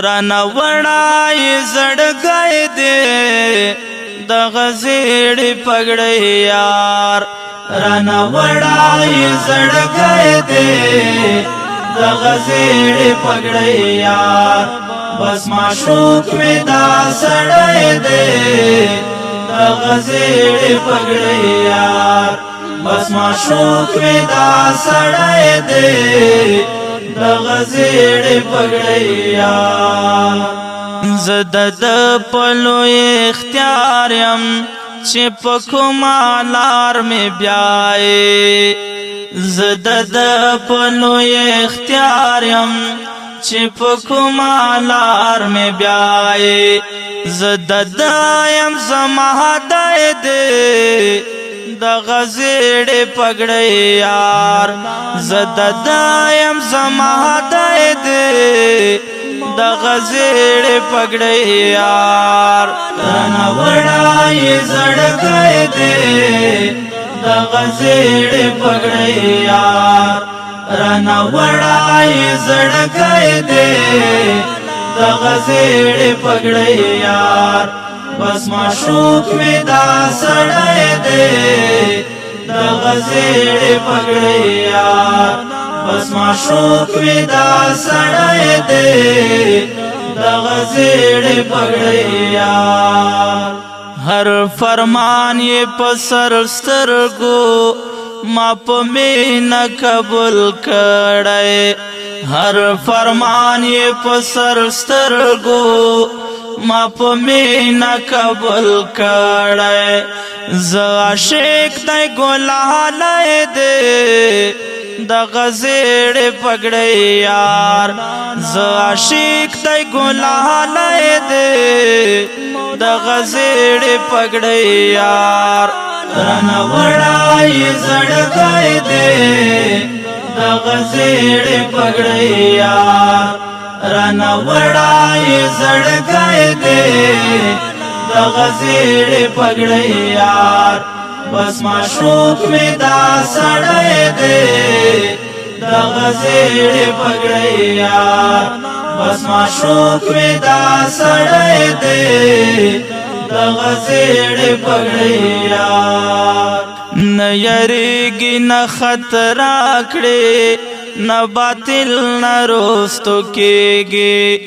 رانا وړای زړګی دې د غزیړې پګړۍ یار رانا وړای زړګی دې د غزیړې پګړۍ یار بس معشوق می دا سړی دې د غزیړې پګړۍ یار بس معشوق می دا سړی دې د غزیړې پګړۍ یار زه د پلو اختیار یم چې په کومه لار مې بیایې زه د پلو اختیار یم چې په کومه لار مې بیایې زه د یم زما هدای دې د غزیړې پګړۍ یار زه د یم زما هدای دې د غزیړې پګړۍ یار رانا وړای زړګی دې د غزیړې پګړۍ یار رانا وړای زړګی دې د غزیړې پګړۍ یار بس معشوق می دا سړی دې د غزیړې پګړۍ یار بس معشوق می دا سړی دې د غزیړې پګړۍ یار هر فرمان یې په سر سترګو ما په مینا قبول کړی هر فرمان یې په سر سترګو ما په مینا قبول کړی زه عاشق دی ګلالۍ دې د غزیړې پګړۍ یار زه عاشق دی ګلالۍ دې د غزیړې پګړۍ یار رانا وړای زړګی دې د غزیړې پګړۍ یار رانا وړای زړګی دې د غزیړې پګړۍ یار بس معشوق می دا سړی دې د غزیړې پګړۍ یار بس معشوق می دا سړی دې د غزیړې پګړۍ یار نه یریږي نه خطر کړې نه باطل نه رستو کېږي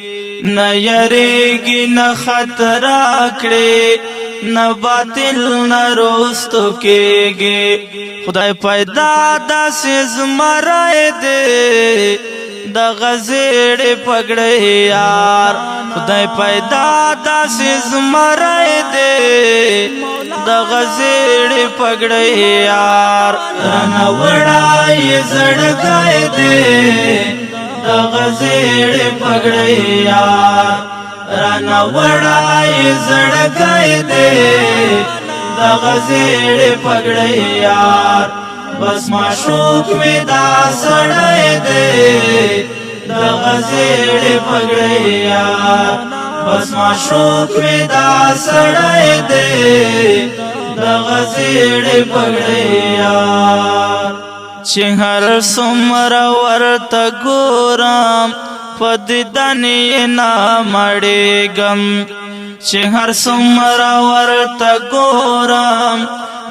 نه یریږي نه خطر کړې نه باطل نه رستو کېږي خدای پیدا داسې زمری دې د غزیړې پګړۍ یار خدای پیدا داسې زمری دې د غزیړې پګړۍ یار رانا وړای زړګی دې د غزیړې پګړۍ یار رانا وړای زړګی دې د غزیړې پګړۍ یار بس معشوق می دا سړی دې د غزیړې پګړۍ یار بس معشوق می دا سړی دې د غزیړې پګړۍ یار چې هر څومره ورته ګورم په دیدن یې نه مړېږم چې هر څومره ورته ګورم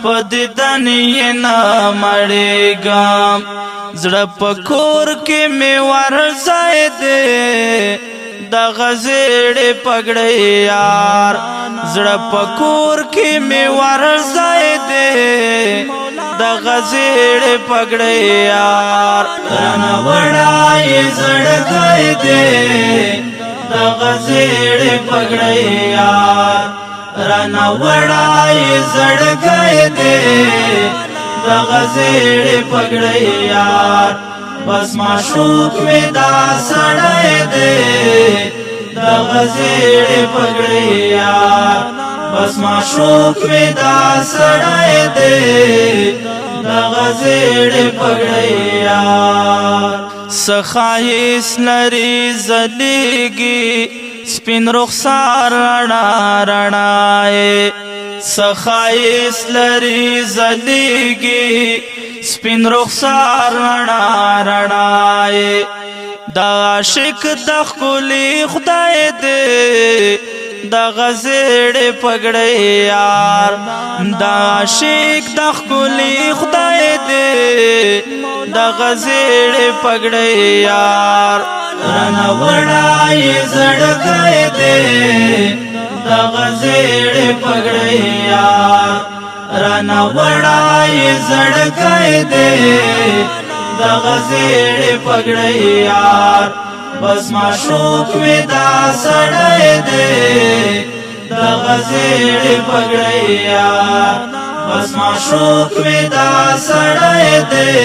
په دیدن یې نه مړېږم زړه په کور کې مې ورځی دې د غزیړې پګړۍ یار زړه په کور کې مې ورځی دې د غزیړې پګړۍ یار رانا وړای زړګی دې د غزیړې پګړۍ یار رانا وړای زړګی دې د غزیړې پګړۍ یار بس معشوق می دا سړی دې د غزیړې پګړۍ یار بس معشوق می دا سړی دې د غزیړې پګړۍ یار سخایس لري زلیږي سپین رخسار رڼا رڼا سخایس لري زلیږي سپین رخسار رڼا رڼا دا عاشق د ښکلي خدای دی د غزیړې پګړۍ یار دا عاشق د ښکلي خدای دی د غزیړې پګړۍ یار رانه وړای زړګی دی د غزیړې پګړۍ یار رانه وړای زړګی دی د غزیړې پګړۍ یار بس معشوق می دا سړی دی د غزیړې پګړۍ یار بس معشوق می دا سړی دی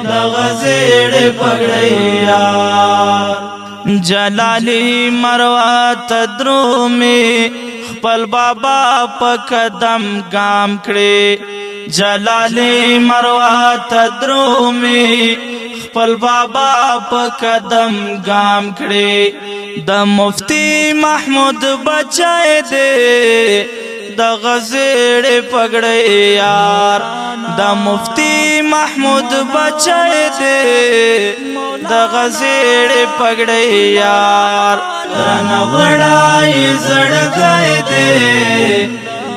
د غزیړې پګړۍ یار جلالی مروه تدرومي خپل بابا په قدم ګام کړي جلالی مروه تدرومي خپل بابا په قدم ګام کړي د مفتی محمود بچای دی د غزیړې پګړۍ یار د مفتی محمود بچای دی د غزیړې پګړۍ یار رانه وړای زړګی دی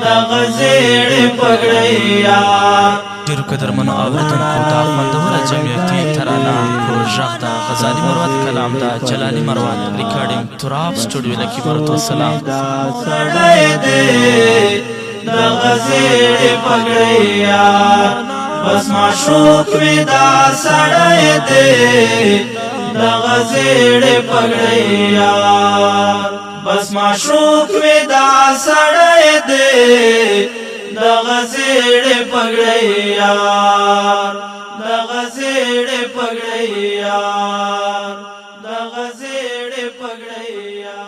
د غزیړې پګړۍ یار ډیرو قدرمنو اورېدونکو دا خوندوره جمعیتي ترانه پروژه د غزالي مروت کلام دا جلالي مروت ریکارډینګ تراب سټوډیو لکی برت والسلام سړی دی د غزیړې پګړۍ یار بس معشوق می دا سړی دی د غزیړې پګړۍ یار بس معشوق می دا سړی دی د غزیړې پګړۍ یار د غزیړې پګړۍ یار د غزیړې پګړۍ یار